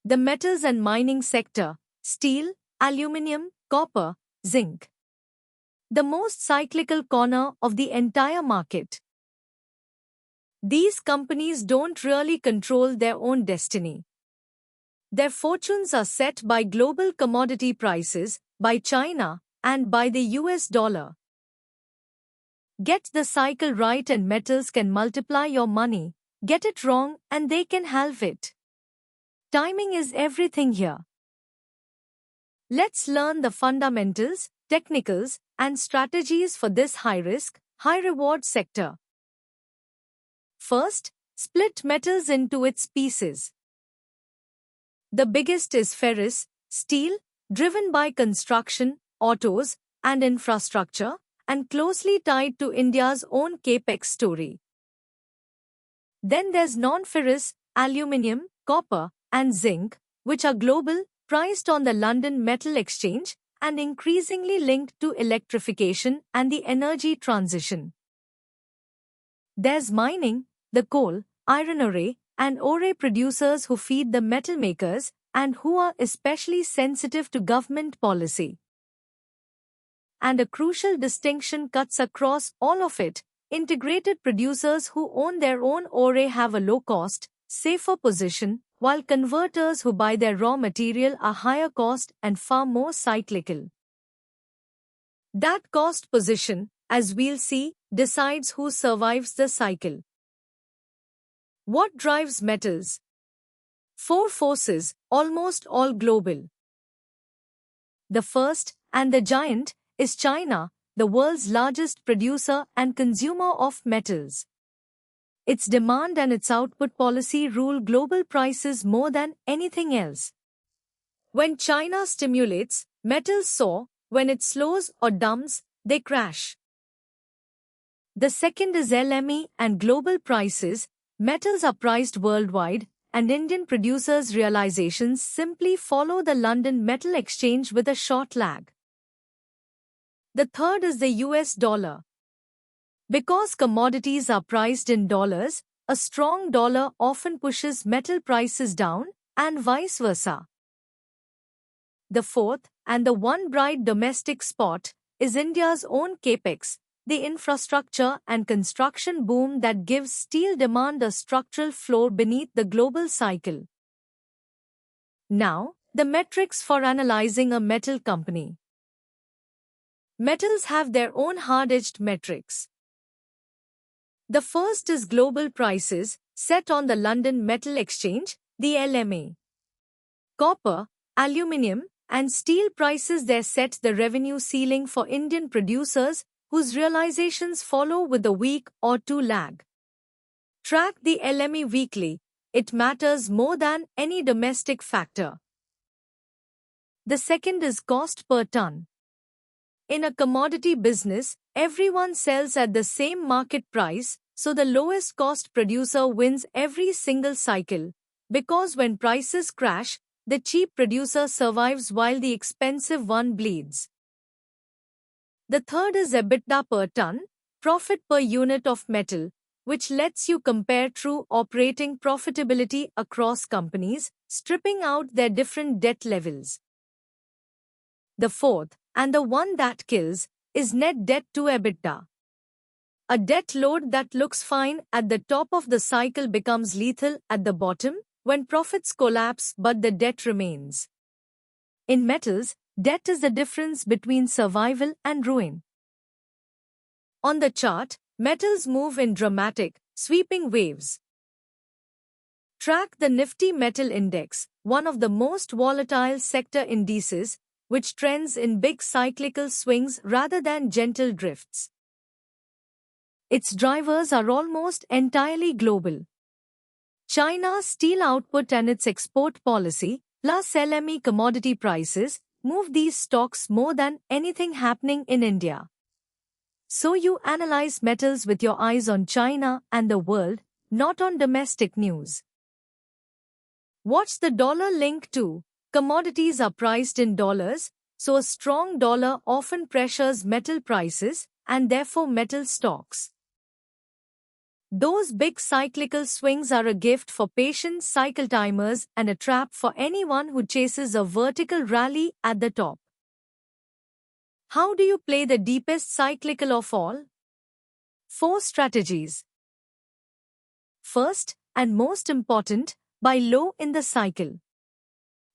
The metals and mining sector: steel, aluminium, copper, zinc. The most cyclical corner of the entire market. These companies don't really control their own destiny. Their fortunes are set by global commodity prices, by China, and by the US dollar. Get the cycle right and metals can multiply your money. Get it wrong and they can halve it. Timing is everything here. Let's learn the fundamentals, technicals, and strategies for this high-risk, high-reward sector. First, split metals into its pieces. The biggest is ferrous, steel, driven by construction, autos, and infrastructure, and closely tied to India's own capex story. Then there's non-ferrous, aluminium, copper, and zinc, which are global, priced on the London Metal Exchange, and increasingly linked to electrification and the energy transition. There's mining, the coal, iron ore, and ore producers who feed the metal makers and who are especially sensitive to government policy. And a crucial distinction cuts across all of it: integrated producers who own their own ore have a low-cost, safer position, while converters who buy their raw material are higher cost and far more cyclical. That cost position, as we'll see, decides who survives the cycle. What drives metals? 4 forces, almost all global. The first, and the giant, is China, the world's largest producer and consumer of metals. Its demand and its output policy rule global prices more than anything else. When China stimulates, metals soar; when it slows or dumps, they crash. The second is LME and global prices. Metals are priced worldwide, and Indian producers' realizations simply follow the London Metal Exchange with a short lag. The third is the US dollar. Because commodities are priced in dollars, a strong dollar often pushes metal prices down, and vice versa. The fourth, and the one bright domestic spot, is India's own capex, the infrastructure and construction boom that gives steel demand a structural floor beneath the global cycle. Now, the metrics for analyzing a metal company. Metals have their own hard-edged metrics. The first is global prices, set on the London Metal Exchange, the LME. Copper, aluminium, and steel prices there set the revenue ceiling for Indian producers, whose realizations follow with a week or two lag. Track the LME weekly; it matters more than any domestic factor. The second is cost per ton. In a commodity business, everyone sells at the same market price, so the lowest cost producer wins every single cycle, because when prices crash, the cheap producer survives while the expensive one bleeds. The third is EBITDA per ton, profit per unit of metal, which lets you compare true operating profitability across companies, stripping out their different debt levels. The fourth, and the one that kills, is net debt to EBITDA. A debt load that looks fine at the top of the cycle becomes lethal at the bottom, when profits collapse but the debt remains. In metals, debt is the difference between survival and ruin. On the chart, metals move in dramatic, sweeping waves. Track the Nifty Metal Index, one of the most volatile sector indices, which trends in big cyclical swings rather than gentle drifts. Its drivers are almost entirely global. China's steel output and its export policy, plus LME commodity prices, move these stocks more than anything happening in India. So you analyze metals with your eyes on China and the world, not on domestic news. What's the dollar link to? Commodities are priced in dollars, so a strong dollar often pressures metal prices and therefore metal stocks. Those big cyclical swings are a gift for patient cycle timers and a trap for anyone who chases a vertical rally at the top. How do you play the deepest cyclical of all? 4 strategies. First, and most important, buy low in the cycle.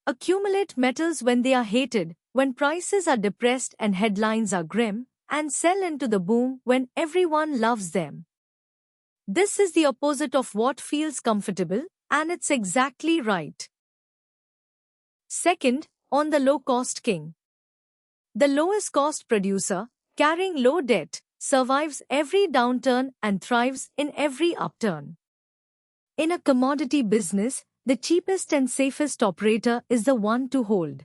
Accumulate metals when they are hated, when prices are depressed and headlines are grim, and sell into the boom when everyone loves them. This is the opposite of what feels comfortable, and it's exactly right. Second, on the low-cost king. The lowest cost producer, carrying low debt, survives every downturn and thrives in every upturn. In a commodity business, the cheapest and safest operator is the one to hold.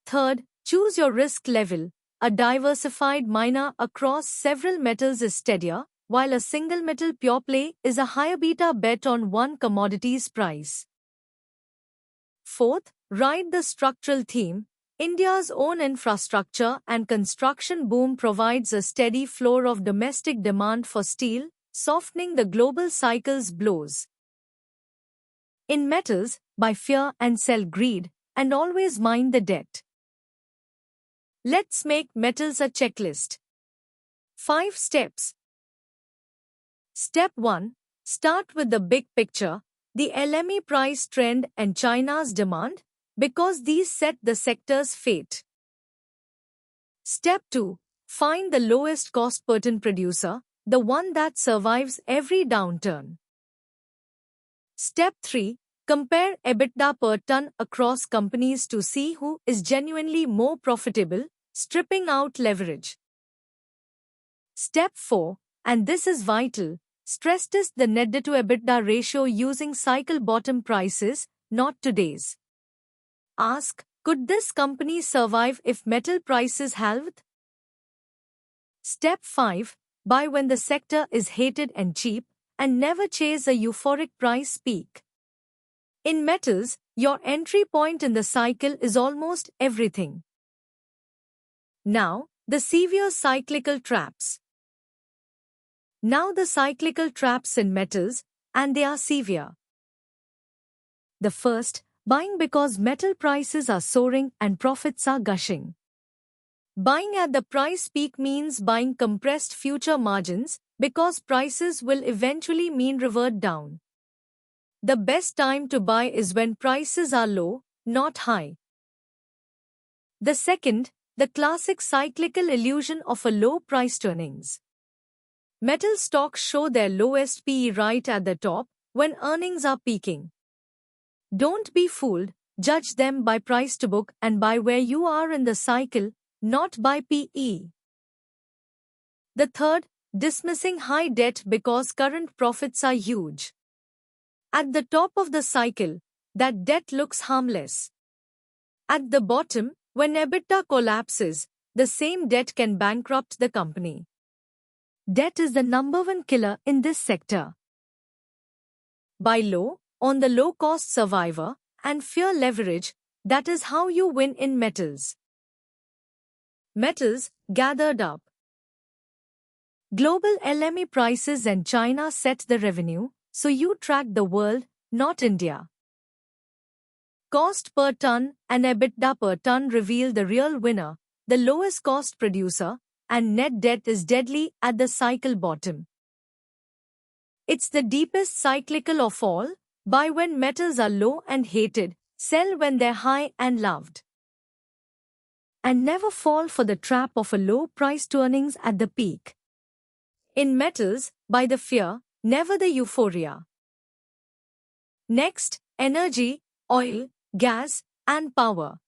Third, choose your risk level. A diversified miner across several metals is steadier, while a single metal pure play is a higher beta bet on one commodity's price. Fourth, ride the structural theme. India's own infrastructure and construction boom provides a steady floor of domestic demand for steel, softening the global cycle's blows. In metals, buy fear and sell greed, and always mind the debt. Let's make metals a checklist. 5 steps. Step 1. Start with the big picture, the LME price trend and China's demand, because these set the sector's fate. Step 2. Find the lowest cost per ton producer, the one that survives every downturn. Step 3. Compare EBITDA per ton across companies to see who is genuinely more profitable, stripping out leverage. Step 4. And this is vital, stress test the net debt to EBITDA ratio using cycle bottom prices, not today's. Ask, could this company survive if metal prices halved? Step 5. Buy when the sector is hated and cheap, and never chase a euphoric price peak. In metals, your entry point in the cycle is almost everything. Now, the severe cyclical traps. Now the cyclical traps in metals, and they are severe. The first, buying because metal prices are soaring and profits are gushing. Buying at the price peak means buying compressed future margins, because prices will eventually mean revert down. The best time to buy is when prices are low, not high. The second, the classic cyclical illusion of a low priced earnings. Metal stocks show their lowest PE right at the top, when earnings are peaking. Don't be fooled, judge them by price to book and by where you are in the cycle, not by PE. The third, dismissing high debt because current profits are huge. At the top of the cycle, that debt looks harmless. At the bottom, when EBITDA collapses, the same debt can bankrupt the company. Debt is the #1 killer in this sector. Buy low, on the low-cost survivor, and fear leverage. That is how you win in metals. Metals, gathered up. Global LME prices and China set the revenue, so you track the world, not India. Cost per ton and EBITDA per ton reveal the real winner, the lowest cost producer, and net debt is deadly at the cycle bottom. It's the deepest cyclical of all, buy when metals are low and hated, sell when they're high and loved. And never fall for the trap of a low price to earnings at the peak. In metals, buy the fear, never the euphoria. Next, energy, oil, gas, and power.